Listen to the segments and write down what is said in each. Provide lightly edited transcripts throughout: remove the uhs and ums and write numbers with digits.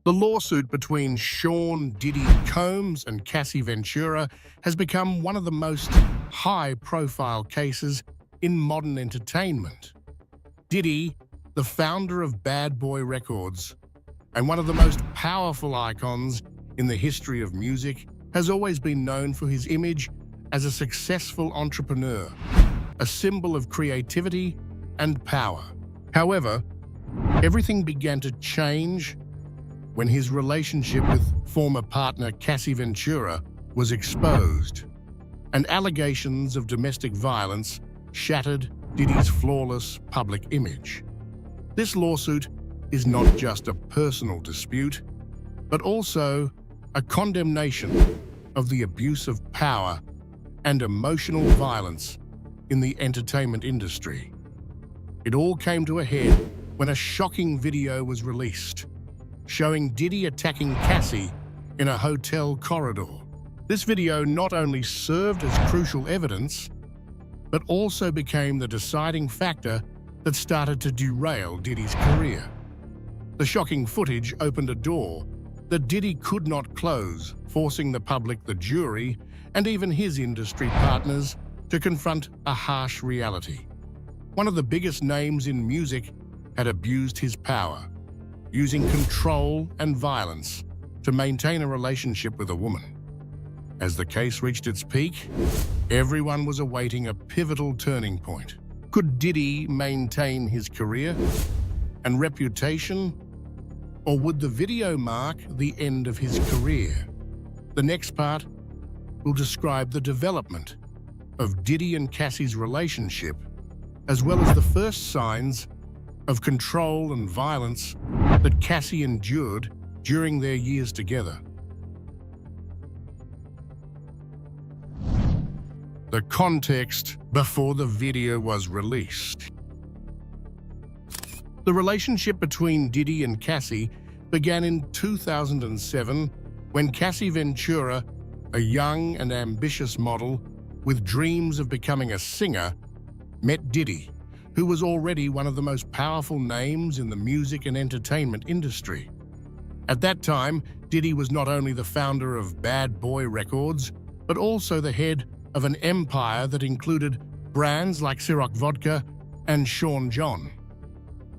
The lawsuit between Sean "Diddy" Combs and Cassie Ventura has become one of the most high-profile cases in modern entertainment. Diddy, the founder of Bad Boy Records and one of the most powerful icons in the history of music, has always been known for his image as a successful entrepreneur, a symbol of creativity and power. However, everything began to change when his relationship with former partner Cassie Ventura was exposed, and allegations of domestic violence shattered Diddy's flawless public image. This lawsuit is not just a personal dispute, but also a condemnation of the abuse of power and emotional violence in the entertainment industry. It all came to a head when a shocking video was released, showing Diddy attacking Cassie in a hotel corridor. This video not only served as crucial evidence, but also became the deciding factor that started to derail Diddy's career. The shocking footage opened a door that Diddy could not close, forcing the public, the jury, and even his industry partners to confront a harsh reality. One of the biggest names in music had abused his power, using control and violence to maintain a relationship with a woman. As the case reached its peak, everyone was awaiting a pivotal turning point. Could Diddy maintain his career and reputation, or would the video mark the end of his career? The next part will describe the development of Diddy and Cassie's relationship, as well as the first signs of control and violence that Cassie endured during their years together. The context before the video was released. The relationship between Diddy and Cassie began in 2007 when Cassie Ventura, a young and ambitious model with dreams of becoming a singer, met Diddy, who was already one of the most powerful names in the music and entertainment industry. At that time, Diddy was not only the founder of Bad Boy Records, but also the head of an empire that included brands like Ciroc Vodka and Sean John.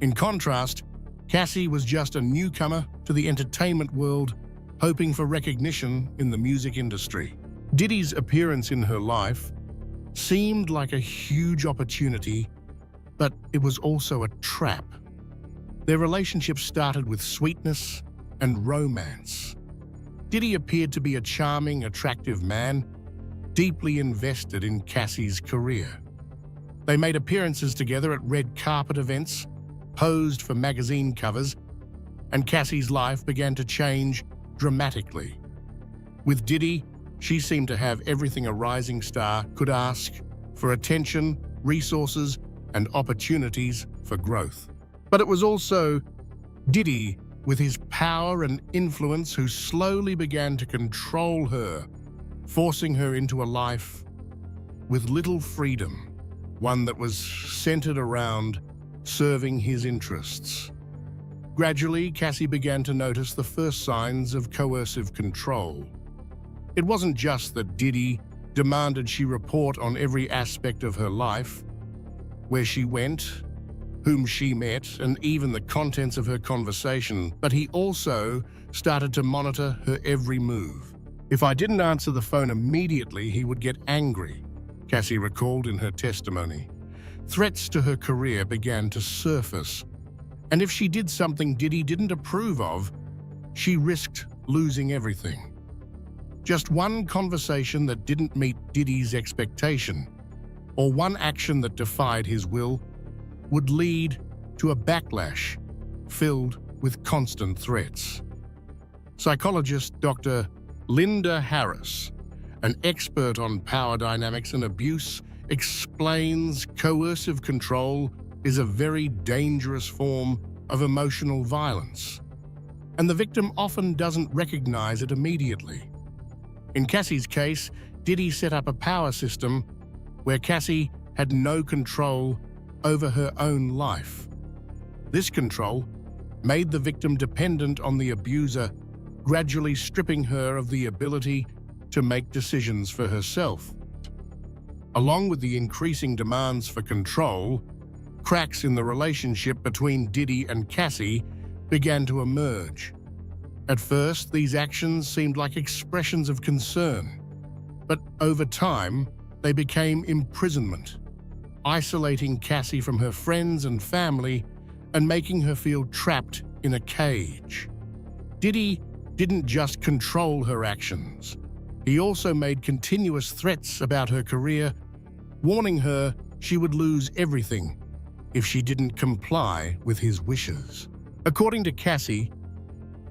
In contrast, Cassie was just a newcomer to the entertainment world, hoping for recognition in the music industry. Diddy's appearance in her life seemed like a huge opportunity, but it was also a trap. Their relationship started with sweetness and romance. Diddy appeared to be a charming, attractive man, deeply invested in Cassie's career. They made appearances together at red carpet events, posed for magazine covers, and Cassie's life began to change dramatically. With Diddy, she seemed to have everything a rising star could ask for: attention, resources, and opportunities for growth. But it was also Diddy, with his power and influence, who slowly began to control her, forcing her into a life with little freedom, one that was centered around serving his interests. Gradually, Cassie began to notice the first signs of coercive control. It wasn't just that Diddy demanded she report on every aspect of her life: where she went, whom she met, and even the contents of her conversation, but he also started to monitor her every move. If I didn't answer the phone immediately, he would get angry, Cassie recalled in her testimony. Threats to her career began to surface, and if she did something Diddy didn't approve of, she risked losing everything. Just one conversation that didn't meet Diddy's expectation, or one action that defied his will, would lead to a backlash filled with constant threats. Psychologist Dr. Linda Harris, an expert on power dynamics and abuse, explains coercive control is a very dangerous form of emotional violence, and the victim often doesn't recognize it immediately. In Cassie's case, Diddy set up a power system where Cassie had no control over her own life. This control made the victim dependent on the abuser, gradually stripping her of the ability to make decisions for herself. Along with the increasing demands for control, cracks in the relationship between Diddy and Cassie began to emerge. At first, these actions seemed like expressions of concern, but over time, they became imprisonment, isolating Cassie from her friends and family and making her feel trapped in a cage. Diddy didn't just control her actions. He also made continuous threats about her career, warning her she would lose everything if she didn't comply with his wishes. According to Cassie,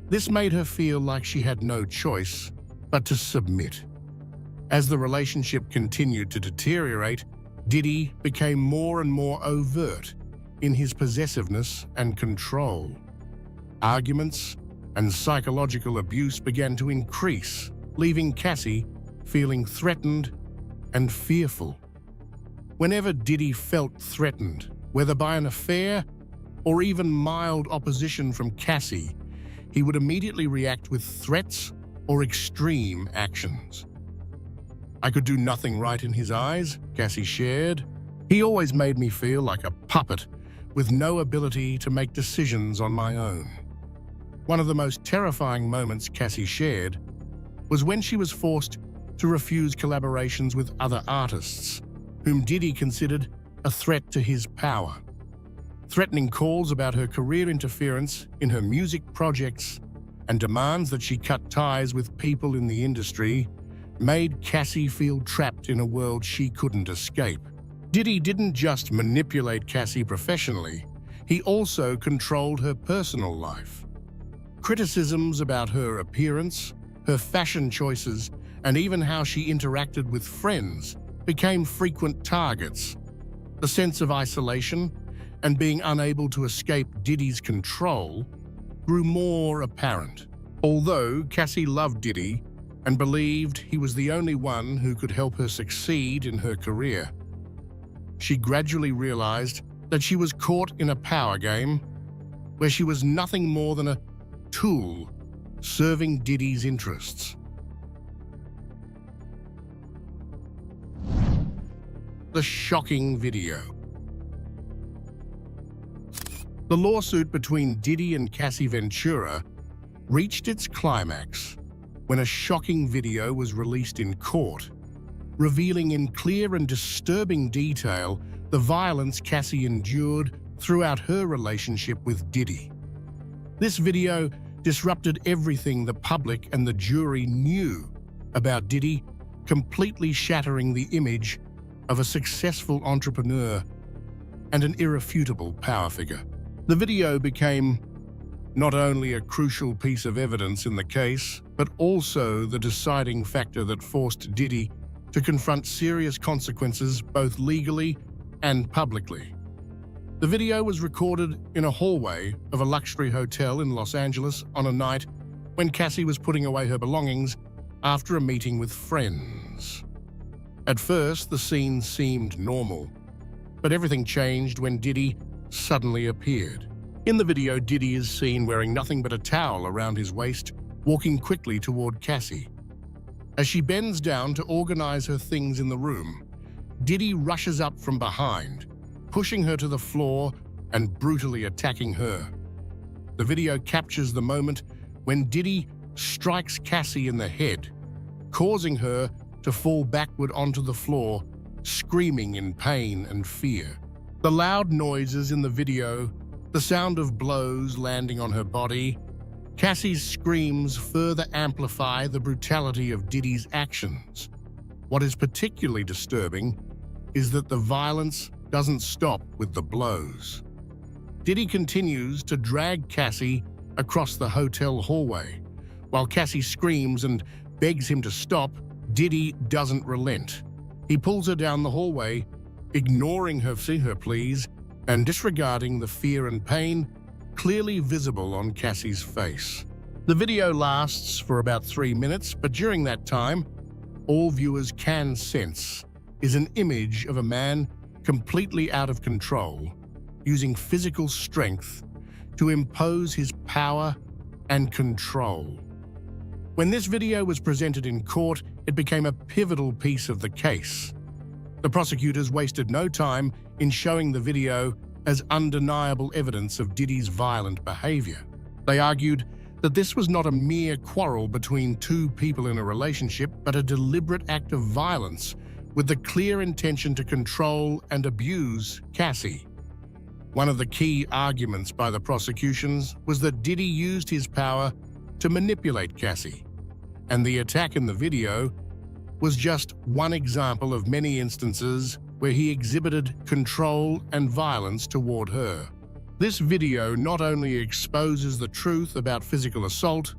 this made her feel like she had no choice but to submit. As the relationship continued to deteriorate, Diddy became more and more overt in his possessiveness and control. Arguments and psychological abuse began to increase, leaving Cassie feeling threatened and fearful. Whenever Diddy felt threatened, whether by an affair or even mild opposition from Cassie, he would immediately react with threats or extreme actions. "I could do nothing right in his eyes," Cassie shared. "He always made me feel like a puppet with no ability to make decisions on my own." One of the most terrifying moments Cassie shared was when she was forced to refuse collaborations with other artists, whom Diddy considered a threat to his power. Threatening calls about her career interference in her music projects and demands that she cut ties with people in the industry made Cassie feel trapped in a world she couldn't escape. Diddy didn't just manipulate Cassie professionally, he also controlled her personal life. Criticisms about her appearance, her fashion choices, and even how she interacted with friends became frequent targets. The sense of isolation and being unable to escape Diddy's control grew more apparent. Although Cassie loved Diddy and believed he was the only one who could help her succeed in her career, she gradually realized that she was caught in a power game where she was nothing more than a tool serving Diddy's interests. The shocking video. The lawsuit between Diddy and Cassie Ventura reached its climax when a shocking video was released in court, revealing in clear and disturbing detail the violence Cassie endured throughout her relationship with Diddy. This video disrupted everything the public and the jury knew about Diddy, completely shattering the image of a successful entrepreneur and an irrefutable power figure. The video became not only a crucial piece of evidence in the case, but also the deciding factor that forced Diddy to confront serious consequences both legally and publicly. The video was recorded in a hallway of a luxury hotel in Los Angeles on a night when Cassie was putting away her belongings after a meeting with friends. At first, the scene seemed normal, but everything changed when Diddy suddenly appeared. In the video, Diddy is seen wearing nothing but a towel around his waist, walking quickly toward Cassie. As she bends down to organize her things in the room, Diddy rushes up from behind, pushing her to the floor and brutally attacking her. The video captures the moment when Diddy strikes Cassie in the head, causing her to fall backward onto the floor, screaming in pain and fear. The loud noises in the video, the sound of blows landing on her body, Cassie's screams further amplify the brutality of Diddy's actions. What is particularly disturbing is that the violence doesn't stop with the blows. Diddy continues to drag Cassie across the hotel hallway. While Cassie screams and begs him to stop, Diddy doesn't relent. He pulls her down the hallway, ignoring her pleas and disregarding the fear and pain clearly visible on Cassie's face. The video lasts for about 3 minutes, but during that time, all viewers can sense is an image of a man completely out of control, using physical strength to impose his power and control. When this video was presented in court, it became a pivotal piece of the case. The prosecutors wasted no time in showing the video as undeniable evidence of Diddy's violent behavior. They argued that this was not a mere quarrel between two people in a relationship, but a deliberate act of violence with the clear intention to control and abuse Cassie. One of the key arguments by the prosecutions was that Diddy used his power to manipulate Cassie, and the attack in the video was just one example of many instances where he exhibited control and violence toward her. This video not only exposes the truth about physical assault,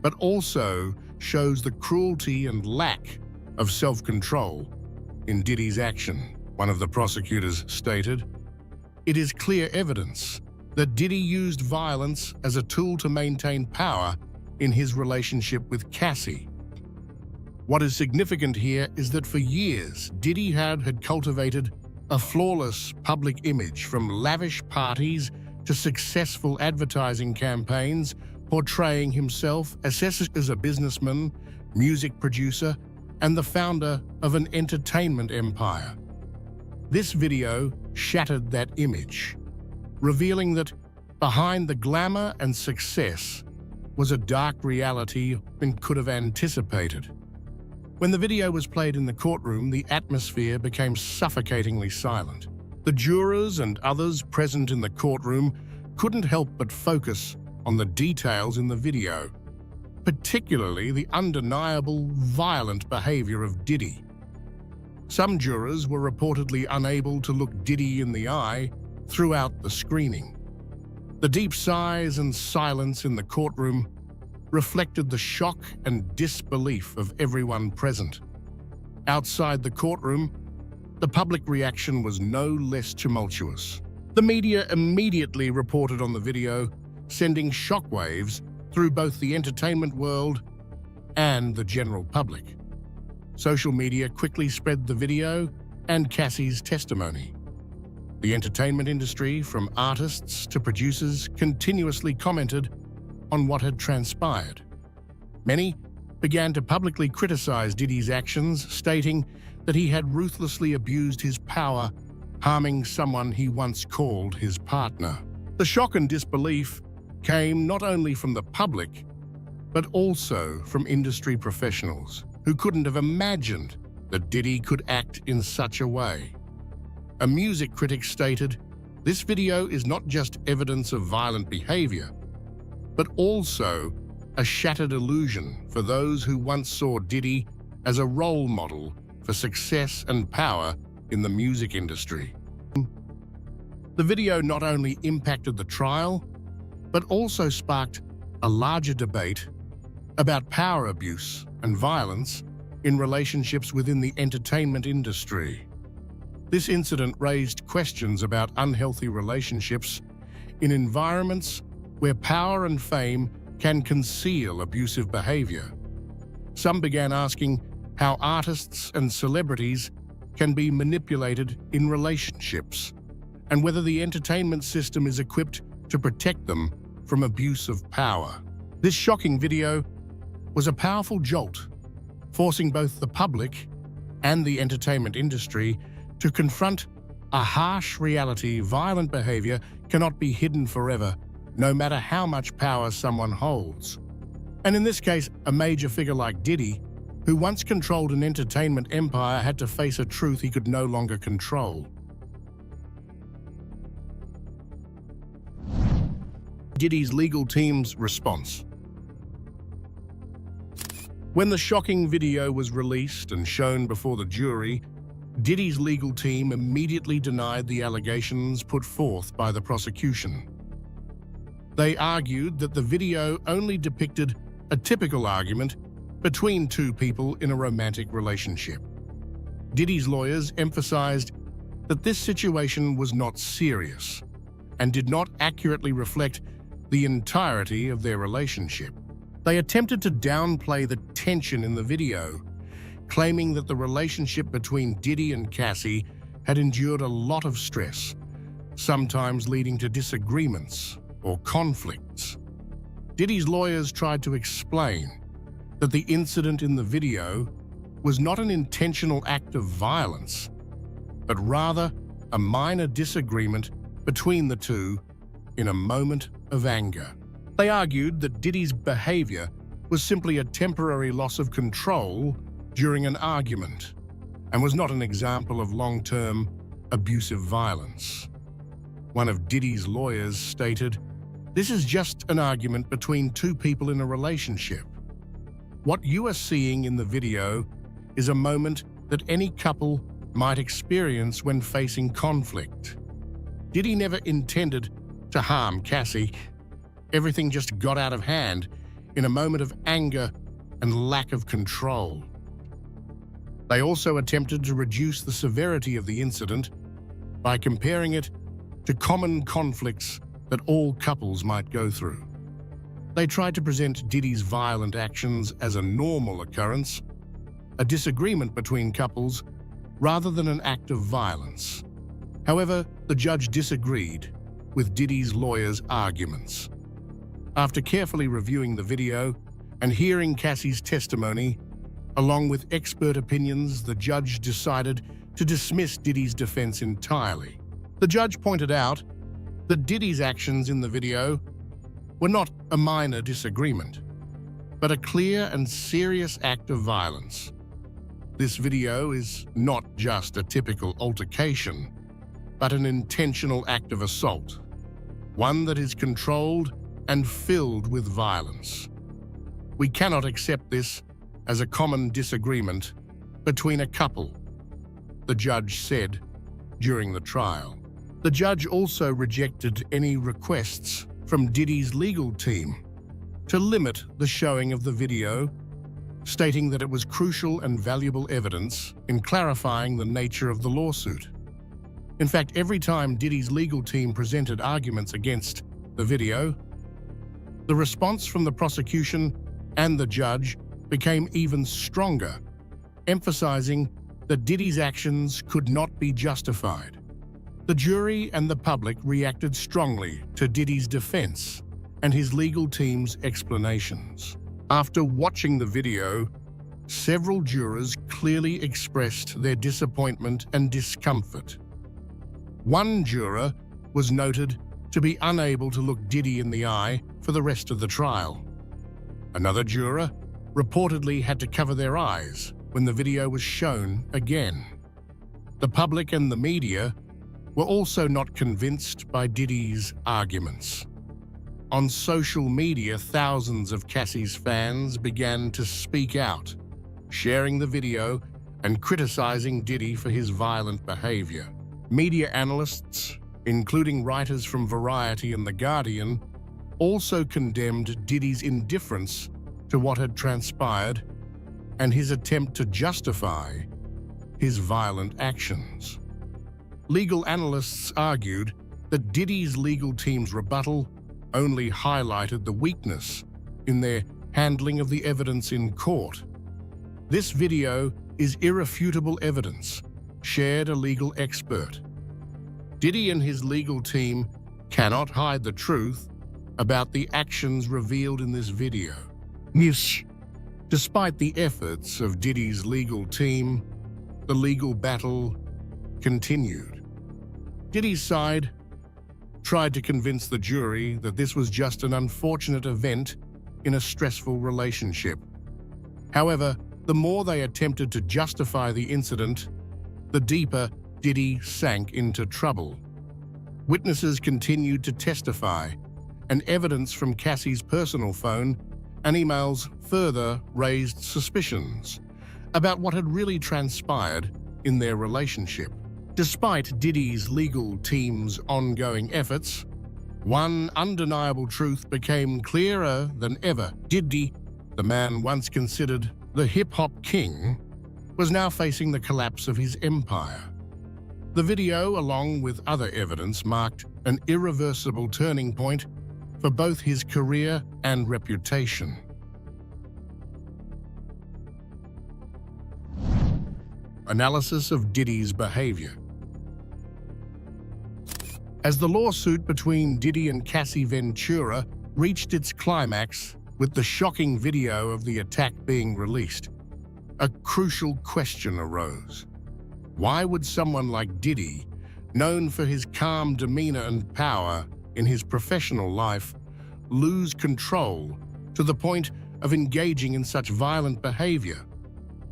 but also shows the cruelty and lack of self-control in Diddy's action. One of the prosecutors stated, "It is clear evidence that Diddy used violence as a tool to maintain power in his relationship with Cassie." What is significant here is that for years, Diddy had cultivated a flawless public image, from lavish parties to successful advertising campaigns, portraying himself as a businessman, music producer, and the founder of an entertainment empire. This video shattered that image, revealing that behind the glamour and success was a dark reality one could have anticipated. When the video was played in the courtroom, the atmosphere became suffocatingly silent. The jurors and others present in the courtroom couldn't help but focus on the details in the video, particularly the undeniable violent behavior of Diddy. Some jurors were reportedly unable to look Diddy in the eye throughout the screening. The deep sighs and silence in the courtroom reflected the shock and disbelief of everyone present. Outside the courtroom, the public reaction was no less tumultuous. The media immediately reported on the video, sending shockwaves through both the entertainment world and the general public. Social media quickly spread the video and Cassie's testimony. The entertainment industry, from artists to producers, continuously commented on what had transpired. Many began to publicly criticize Diddy's actions, stating that he had ruthlessly abused his power, harming someone he once called his partner. The shock and disbelief came not only from the public, but also from industry professionals who couldn't have imagined that Diddy could act in such a way. A music critic stated, "This video is not just evidence of violent behavior, but also a shattered illusion for those who once saw Diddy as a role model for success and power in the music industry." The video not only impacted the trial, but also sparked a larger debate about power abuse and violence in relationships within the entertainment industry. This incident raised questions about unhealthy relationships in environments where power and fame can conceal abusive behavior. Some began asking how artists and celebrities can be manipulated in relationships, and whether the entertainment system is equipped to protect them from abuse of power. This shocking video was a powerful jolt, forcing both the public and the entertainment industry to confront a harsh reality. Violent behavior cannot be hidden forever, no matter how much power someone holds. And in this case, a major figure like Diddy, who once controlled an entertainment empire, had to face a truth he could no longer control. Diddy's legal team's response. When the shocking video was released and shown before the jury, Diddy's legal team immediately denied the allegations put forth by the prosecution. They argued that the video only depicted a typical argument between two people in a romantic relationship. Diddy's lawyers emphasized that this situation was not serious and did not accurately reflect the entirety of their relationship. They attempted to downplay the tension in the video, claiming that the relationship between Diddy and Cassie had endured a lot of stress, sometimes leading to disagreements or conflicts. Diddy's lawyers tried to explain that the incident in the video was not an intentional act of violence, but rather a minor disagreement between the two in a moment of anger. They argued that Diddy's behavior was simply a temporary loss of control during an argument and was not an example of long-term abusive violence. One of Diddy's lawyers stated, "This is just an argument between two people in a relationship. What you are seeing in the video is a moment that any couple might experience when facing conflict. Diddy never intended to harm Cassie. Everything just got out of hand in a moment of anger and lack of control." They also attempted to reduce the severity of the incident by comparing it to common conflicts that all couples might go through. They tried to present Diddy's violent actions as a normal occurrence, a disagreement between couples, rather than an act of violence. However, the judge disagreed with Diddy's lawyers' arguments. After carefully reviewing the video and hearing Cassie's testimony, along with expert opinions, the judge decided to dismiss Diddy's defense entirely. The judge pointed out that Diddy's actions in the video were not a minor disagreement, but a clear and serious act of violence. This video is not just a typical altercation, but an intentional act of assault, one that is controlled and filled with violence. We cannot accept this as a common disagreement between a couple, the judge said during the trial. The judge also rejected any requests from Diddy's legal team to limit the showing of the video, stating that it was crucial and valuable evidence in clarifying the nature of the lawsuit. In fact, every time Diddy's legal team presented arguments against the video, the response from the prosecution and the judge became even stronger, emphasizing that Diddy's actions could not be justified. The jury and the public reacted strongly to Diddy's defense and his legal team's explanations. After watching the video, several jurors clearly expressed their disappointment and discomfort. One juror was noted to be unable to look Diddy in the eye for the rest of the trial. Another juror reportedly had to cover their eyes when the video was shown again. The public and the media were also not convinced by Diddy's arguments. On social media, thousands of Cassie's fans began to speak out, sharing the video and criticizing Diddy for his violent behavior. Media analysts, including writers from Variety and The Guardian, also condemned Diddy's indifference to what had transpired and his attempt to justify his violent actions. Legal analysts argued that Diddy's legal team's rebuttal only highlighted the weakness in their handling of the evidence in court. "This video is irrefutable evidence," shared a legal expert. Diddy and his legal team cannot hide the truth about the actions revealed in this video. Yes. Despite the efforts of Diddy's legal team, the legal battle continued. Diddy's side tried to convince the jury that this was just an unfortunate event in a stressful relationship. However, the more they attempted to justify the incident, the deeper Diddy sank into trouble. Witnesses continued to testify, and evidence from Cassie's personal phone and emails further raised suspicions about what had really transpired in their relationship. Despite Diddy's legal team's ongoing efforts, one undeniable truth became clearer than ever. Diddy, the man once considered the hip-hop king, was now facing the collapse of his empire. The video, along with other evidence, marked an irreversible turning point for both his career and reputation. Analysis of Diddy's behavior. As the lawsuit between Diddy and Cassie Ventura reached its climax with the shocking video of the attack being released, a crucial question arose. Why would someone like Diddy, known for his calm demeanor and power in his professional life, lose control to the point of engaging in such violent behavior?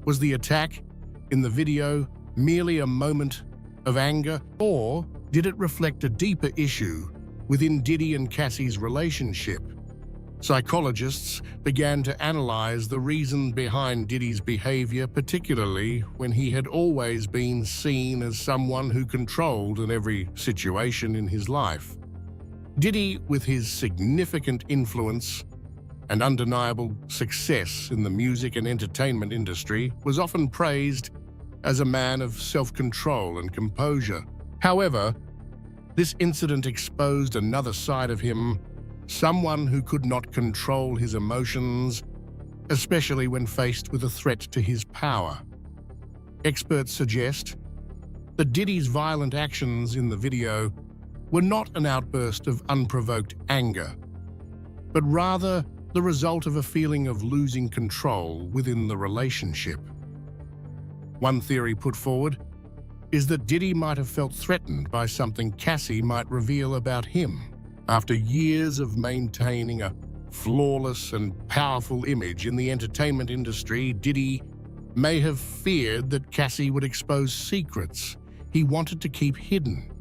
Was the attack in the video merely a moment of anger, or did it reflect a deeper issue within Diddy and Cassie's relationship? Psychologists began to analyze the reason behind Diddy's behavior, particularly when he had always been seen as someone who controlled in every situation in his life. Diddy, with his significant influence and undeniable success in the music and entertainment industry, was often praised as a man of self-control and composure. However, this incident exposed another side of him, someone who could not control his emotions, especially when faced with a threat to his power. Experts suggest that Diddy's violent actions in the video were not an outburst of unprovoked anger, but rather the result of a feeling of losing control within the relationship. One theory put forward is that Diddy might have felt threatened by something Cassie might reveal about him. After years of maintaining a flawless and powerful image in the entertainment industry, Diddy may have feared that Cassie would expose secrets he wanted to keep hidden.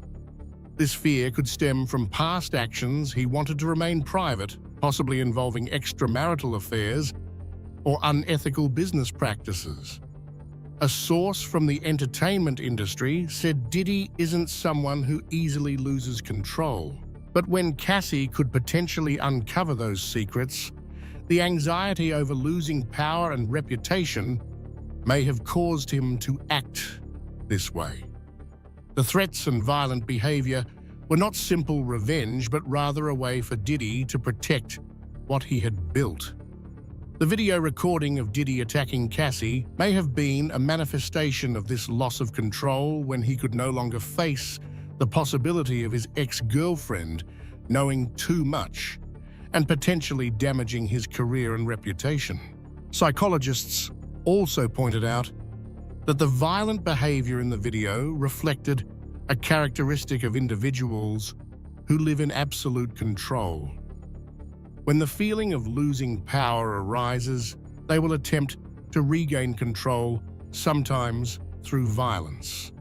This fear could stem from past actions he wanted to remain private, possibly involving extramarital affairs or unethical business practices. A source from the entertainment industry said Diddy isn't someone who easily loses control. But when Cassie could potentially uncover those secrets, the anxiety over losing power and reputation may have caused him to act this way. The threats and violent behavior were not simple revenge, but rather a way for Diddy to protect what he had built. The video recording of Diddy attacking Cassie may have been a manifestation of this loss of control when he could no longer face the possibility of his ex-girlfriend knowing too much and potentially damaging his career and reputation. Psychologists also pointed out that the violent behavior in the video reflected a characteristic of individuals who live in absolute control. When the feeling of losing power arises, they will attempt to regain control, sometimes through violence.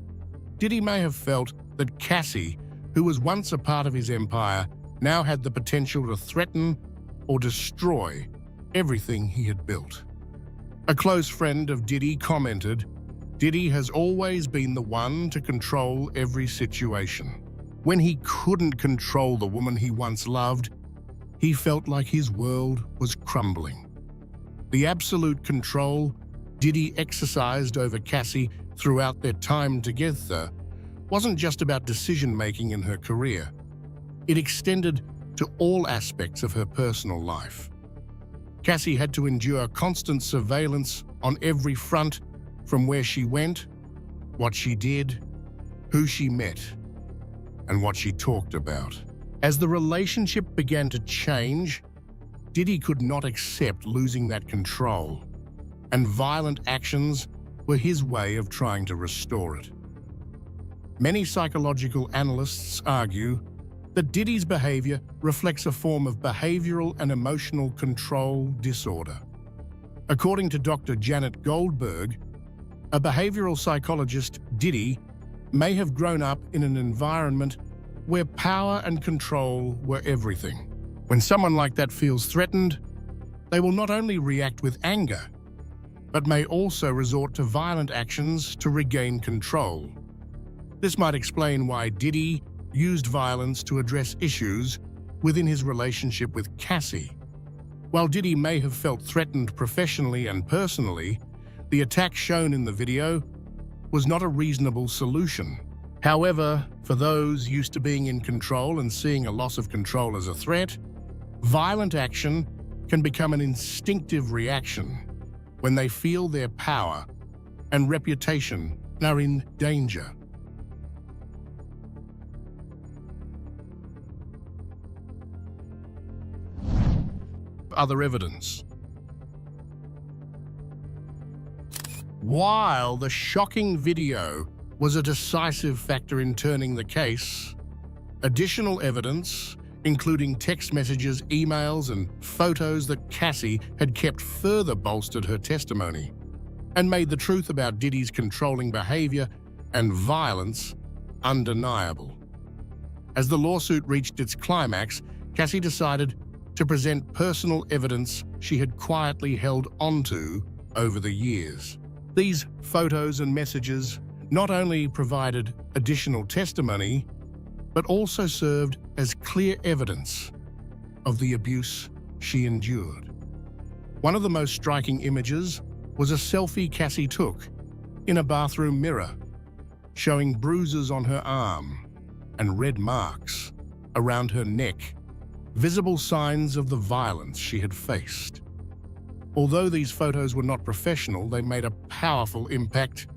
Diddy may have felt that Cassie, who was once a part of his empire, now had the potential to threaten or destroy everything he had built. A close friend of Diddy commented, "Diddy has always been the one to control every situation. When he couldn't control the woman he once loved, he felt like his world was crumbling." The absolute control Diddy exercised over Cassie throughout their time together wasn't just about decision-making in her career. It extended to all aspects of her personal life. Cassie had to endure constant surveillance on every front, from where she went, what she did, who she met, and what she talked about. As the relationship began to change, Diddy could not accept losing that control, and violent actions were his way of trying to restore it. Many psychological analysts argue that Diddy's behavior reflects a form of behavioral and emotional control disorder. According to Dr. Janet Goldberg, a behavioral psychologist, Diddy may have grown up in an environment where power and control were everything. When someone like that feels threatened, they will not only react with anger, but may also resort to violent actions to regain control. This might explain why Diddy used violence to address issues within his relationship with Cassie. While Diddy may have felt threatened professionally and personally, the attack shown in the video was not a reasonable solution. However, for those used to being in control and seeing a loss of control as a threat, violent action can become an instinctive reaction when they feel their power and reputation are in danger. other evidence. While the shocking video was a decisive factor in turning the case, additional evidence, including text messages, emails, and photos that Cassie had kept, further bolstered her testimony and made the truth about Diddy's controlling behavior and violence undeniable. As the lawsuit reached its climax, Cassie decided to present personal evidence she had quietly held onto over the years. These photos and messages not only provided additional testimony, but also served as clear evidence of the abuse she endured. One of the most striking images was a selfie Cassie took in a bathroom mirror, showing bruises on her arm and red marks around her neck, visible signs of the violence she had faced. Although these photos were not professional, they made a powerful impact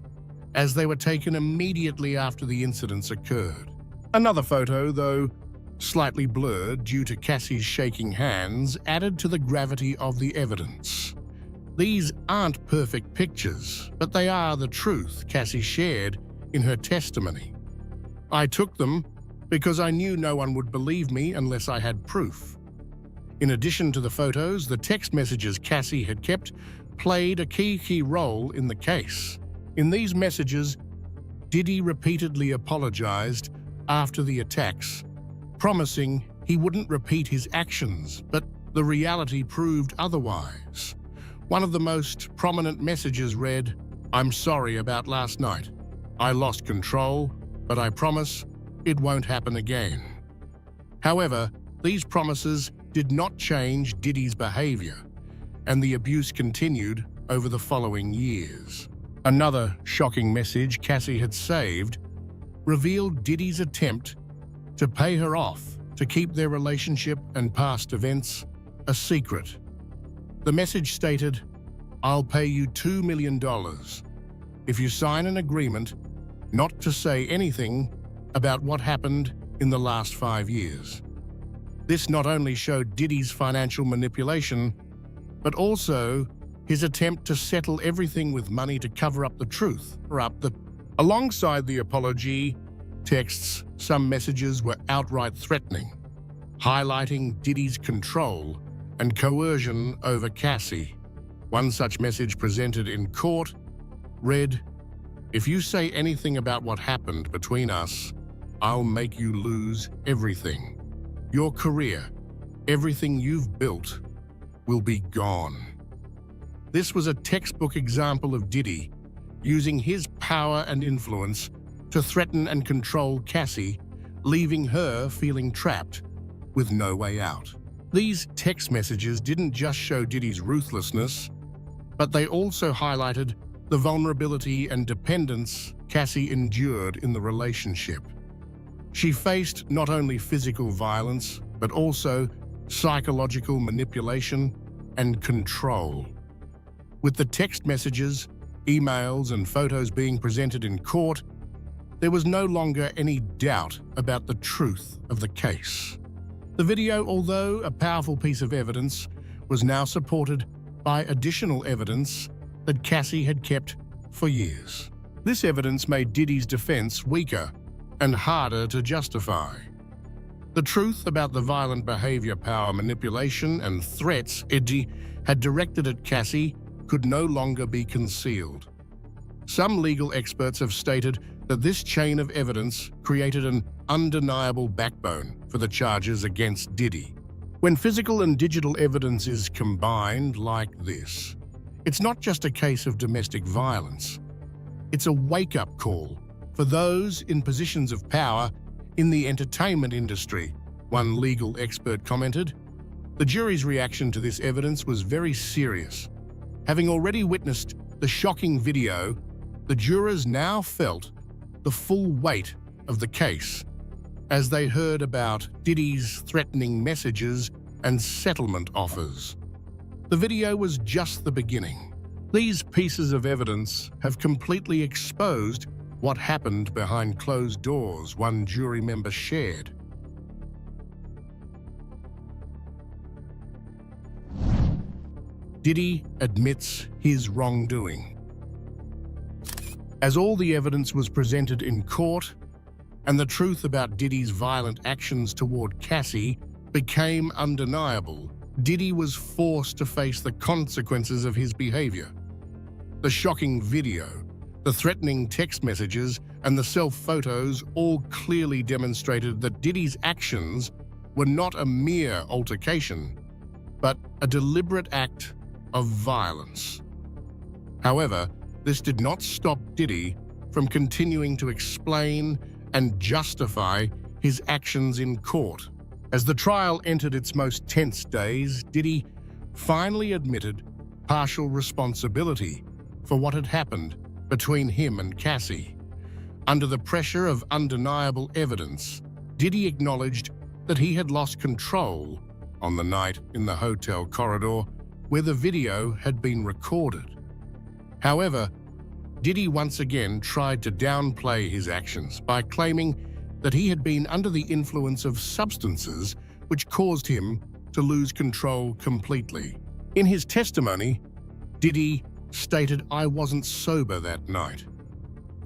as they were taken immediately after the incidents occurred. Another photo, though slightly blurred due to Cassie's shaking hands, added to the gravity of the evidence. These aren't perfect pictures, but they are the truth Cassie shared in her testimony. I took them because I knew no one would believe me unless I had proof. In addition to the photos, the text messages Cassie had kept played a key role in the case. In these messages, Diddy repeatedly apologized after the attacks, promising he wouldn't repeat his actions, but the reality proved otherwise. One of the most prominent messages read, "I'm sorry about last night. I lost control, but I promise it won't happen again." However, these promises did not change Diddy's behavior, and the abuse continued over the following years. Another shocking message Cassie had saved revealed Diddy's attempt to pay her off to keep their relationship and past events a secret. The message stated, "I'll pay you $2 million if you sign an agreement not to say anything about what happened in the last 5 years." This not only showed Diddy's financial manipulation, but also his attempt to settle everything with money to cover up the truth. Alongside the apology texts, some messages were outright threatening, highlighting Diddy's control and coercion over Cassie. One such message presented in court read, "If you say anything about what happened between us, I'll make you lose everything. Your career, everything you've built, will be gone." This was a textbook example of Diddy using his power and influence to threaten and control Cassie, leaving her feeling trapped with no way out. These text messages didn't just show Diddy's ruthlessness, but they also highlighted the vulnerability and dependence Cassie endured in the relationship. She faced not only physical violence, but also psychological manipulation and control. With the text messages, emails, and photos being presented in court, there was no longer any doubt about the truth of the case. The video, although a powerful piece of evidence, was now supported by additional evidence that Cassie had kept for years. This evidence made Diddy's defense weaker and harder to justify. The truth about the violent behavior, power, manipulation, and threats Diddy had directed at Cassie could no longer be concealed. Some legal experts have stated that this chain of evidence created an undeniable backbone for the charges against Diddy. When physical and digital evidence is combined like this, it's not just a case of domestic violence. It's a wake-up call for those in positions of power in the entertainment industry, one legal expert commented. The jury's reaction to this evidence was very serious. Having already witnessed the shocking video, the jurors now felt the full weight of the case as they heard about Diddy's threatening messages and settlement offers. The video was just the beginning. These pieces of evidence have completely exposed what happened behind closed doors, one jury member shared. Diddy admits his wrongdoing. As all the evidence was presented in court, and the truth about Diddy's violent actions toward Cassie became undeniable, Diddy was forced to face the consequences of his behavior. The shocking video, the threatening text messages, and the self-photos all clearly demonstrated that Diddy's actions were not a mere altercation, but a deliberate act of violence. However, this did not stop Diddy from continuing to explain and justify his actions in court. As the trial entered its most tense days, Diddy finally admitted partial responsibility for what had happened between him and Cassie. Under the pressure of undeniable evidence, Diddy acknowledged that he had lost control on the night in the hotel corridor where the video had been recorded. However, Diddy once again tried to downplay his actions by claiming that he had been under the influence of substances which caused him to lose control completely. In his testimony, Diddy stated, "I wasn't sober that night.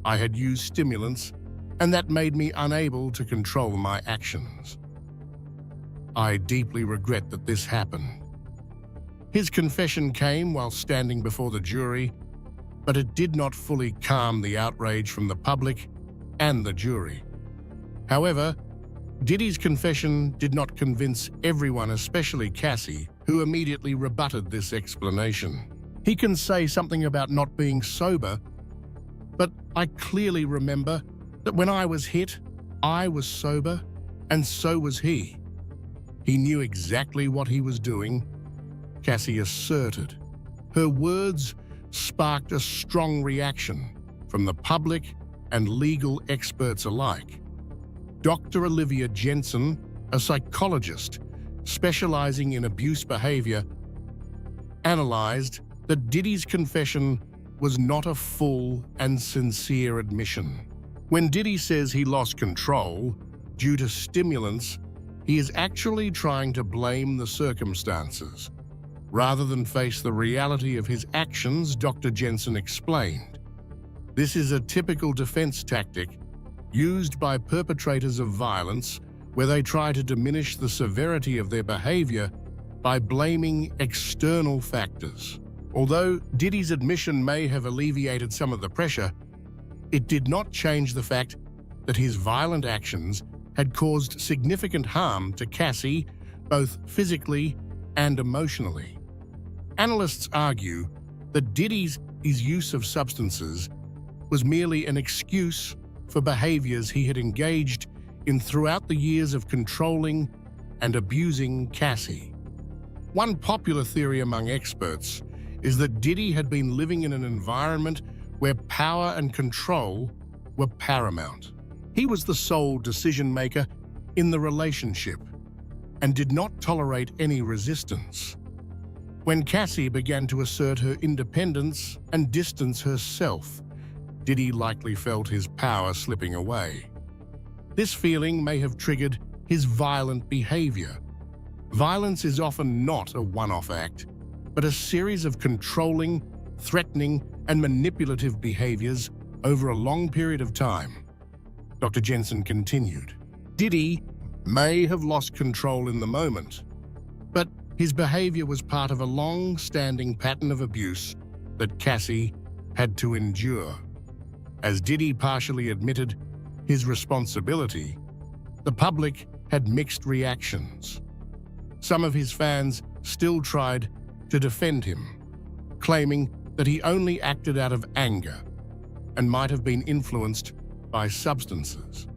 I had used stimulants, and that made me unable to control my actions. I deeply regret that this happened." His confession came while standing before the jury, but it did not fully calm the outrage from the public and the jury. However, Diddy's confession did not convince everyone, especially Cassie, who immediately rebutted this explanation. "He can say something about not being sober, but I clearly remember that when I was hit, I was sober, and so was he. He knew exactly what he was doing," Cassie asserted. Her words sparked a strong reaction from the public and legal experts alike. Dr. Olivia Jensen, a psychologist specializing in abuse behavior, analyzed that Diddy's confession was not a full and sincere admission. When Diddy says he lost control due to stimulants, he is actually trying to blame the circumstances, rather than face the reality of his actions, Dr. Jensen explained. This is a typical defense tactic used by perpetrators of violence, where they try to diminish the severity of their behavior by blaming external factors. Although Diddy's admission may have alleviated some of the pressure, it did not change the fact that his violent actions had caused significant harm to Cassie, both physically and emotionally. Analysts argue that Diddy's use of substances was merely an excuse for behaviors he had engaged in throughout the years of controlling and abusing Cassie. One popular theory among experts is that Diddy had been living in an environment where power and control were paramount. He was the sole decision-maker in the relationship and did not tolerate any resistance. When Cassie began to assert her independence and distance herself, Diddy likely felt his power slipping away. This feeling may have triggered his violent behavior. Violence is often not a one-off act, but a series of controlling, threatening, and manipulative behaviors over a long period of time. Dr. Jensen continued, "Diddy may have lost control in the moment, but his behavior was part of a long-standing pattern of abuse that Cassie had to endure. As Diddy partially admitted his responsibility, the public had mixed reactions. Some of his fans still tried to defend him, claiming that he only acted out of anger and might have been influenced by substances.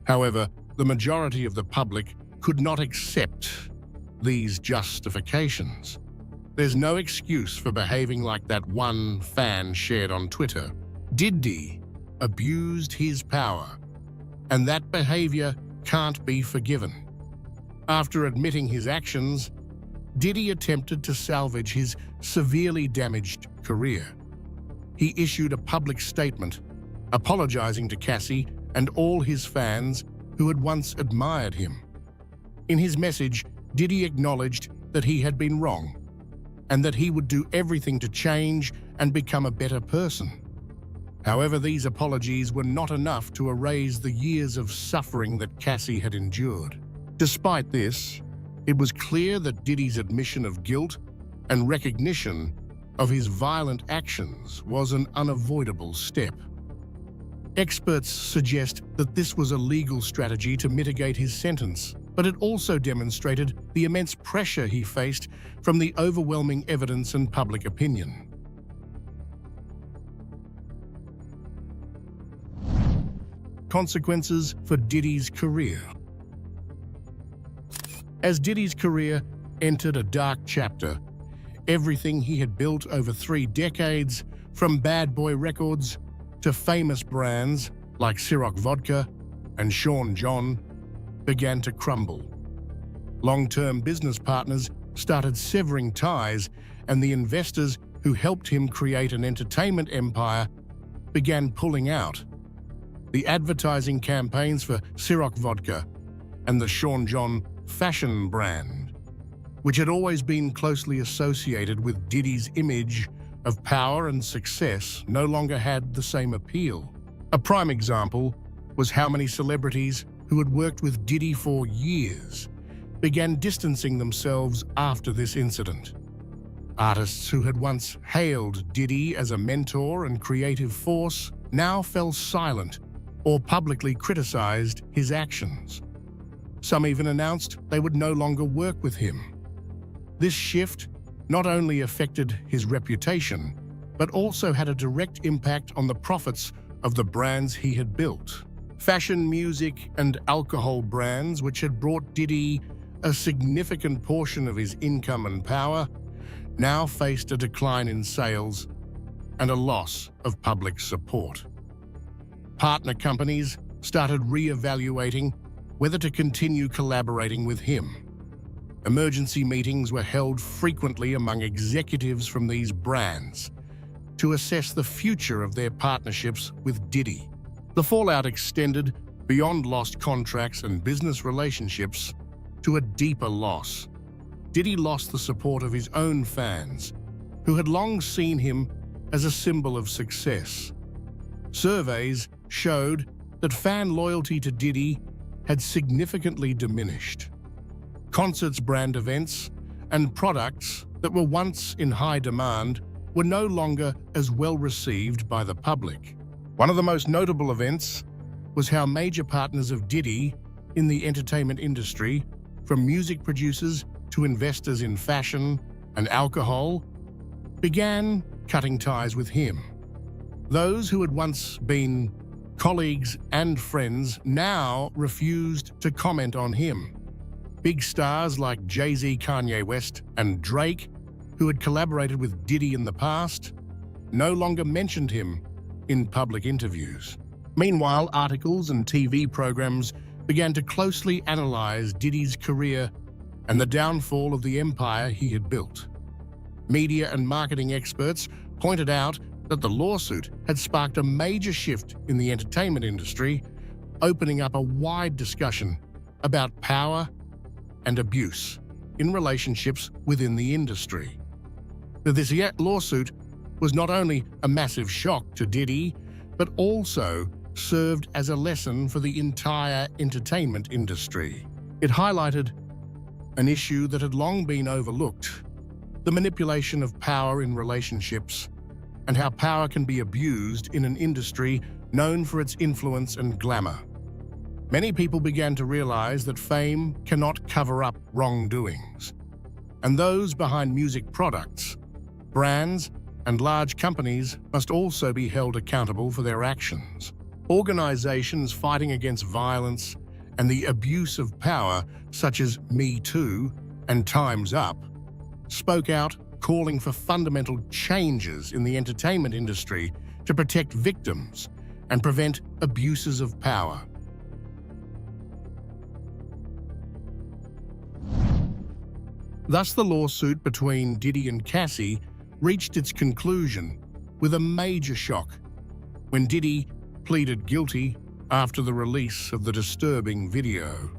However, the majority of the public could not accept these justifications. There's no excuse for behaving like that one fan shared on Twitter. Diddy abused his power, and that behavior can't be forgiven." After admitting his actions, Diddy attempted to salvage his severely damaged career. He issued a public statement apologizing to Cassie and all his fans who had once admired him. In his message, Diddy acknowledged that he had been wrong, and that he would do everything to change and become a better person. However, these apologies were not enough to erase the years of suffering that Cassie had endured. Despite this, it was clear that Diddy's admission of guilt and recognition of his violent actions was an unavoidable step. Experts suggest that this was a legal strategy to mitigate his sentence, but it also demonstrated the immense pressure he faced from the overwhelming evidence and public opinion. Consequences for Diddy's career. As Diddy's career entered a dark chapter, everything he had built over 3 decades, from Bad Boy Records to famous brands like Ciroc Vodka and Sean John, began to crumble. Long-term business partners started severing ties, and the investors who helped him create an entertainment empire began pulling out. The advertising campaigns for Ciroc Vodka and the Sean John fashion brand, which had always been closely associated with Diddy's image of power and success, no longer had the same appeal. A prime example was how many celebrities who had worked with Diddy for years began distancing themselves after this incident. Artists who had once hailed Diddy as a mentor and creative force now fell silent or publicly criticized his actions. Some even announced they would no longer work with him. This shift not only affected his reputation, but also had a direct impact on the profits of the brands he had built. Fashion, music, and alcohol brands, which had brought Diddy a significant portion of his income and power, now faced a decline in sales and a loss of public support. Partner companies started re-evaluating whether to continue collaborating with him. Emergency meetings were held frequently among executives from these brands to assess the future of their partnerships with Diddy. The fallout extended beyond lost contracts and business relationships to a deeper loss. Diddy lost the support of his own fans, who had long seen him as a symbol of success. Surveys showed that fan loyalty to Diddy had significantly diminished. Concerts, brand events, and products that were once in high demand were no longer as well received by the public. One of the most notable events was how major partners of Diddy in the entertainment industry, from music producers to investors in fashion and alcohol, began cutting ties with him. Those who had once been colleagues and friends now refused to comment on him. Big stars like Jay-Z, Kanye West, and Drake, who had collaborated with Diddy in the past, no longer mentioned him in public interviews. Meanwhile, articles and TV programs began to closely analyze Diddy's career and the downfall of the empire he had built. Media and marketing experts pointed out that the lawsuit had sparked a major shift in the entertainment industry, opening up a wide discussion about power and abuse in relationships within the industry. This lawsuit was not only a massive shock to Diddy, but also served as a lesson for the entire entertainment industry. It highlighted an issue that had long been overlooked: the manipulation of power in relationships, and how power can be abused in an industry known for its influence and glamour. Many people began to realize that fame cannot cover up wrongdoings, and those behind music products, brands, and large companies must also be held accountable for their actions. Organizations fighting against violence and the abuse of power, such as Me Too and Time's Up, spoke out, calling for fundamental changes in the entertainment industry to protect victims and prevent abuses of power. Thus, the lawsuit between Diddy and Cassie reached its conclusion with a major shock when Diddy pleaded guilty after the release of the disturbing video.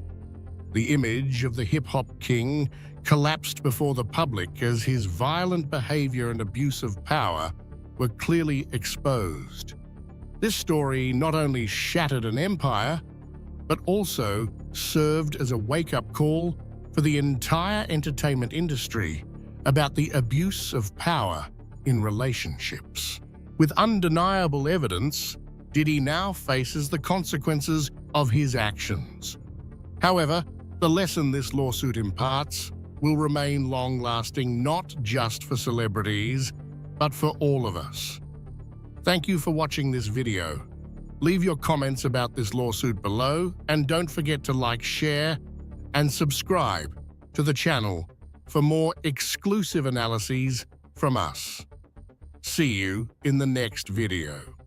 The image of the hip-hop king collapsed before the public as his violent behavior and abuse of power were clearly exposed. This story not only shattered an empire, but also served as a wake-up call for the entire entertainment industry about the abuse of power in relationships. With undeniable evidence, Diddy now faces the consequences of his actions. However, the lesson this lawsuit imparts will remain long-lasting not just for celebrities, but for all of us. Thank you for watching this video. Leave your comments about this lawsuit below, and don't forget to like, share, and subscribe to the channel for more exclusive analyses from us. See you in the next video.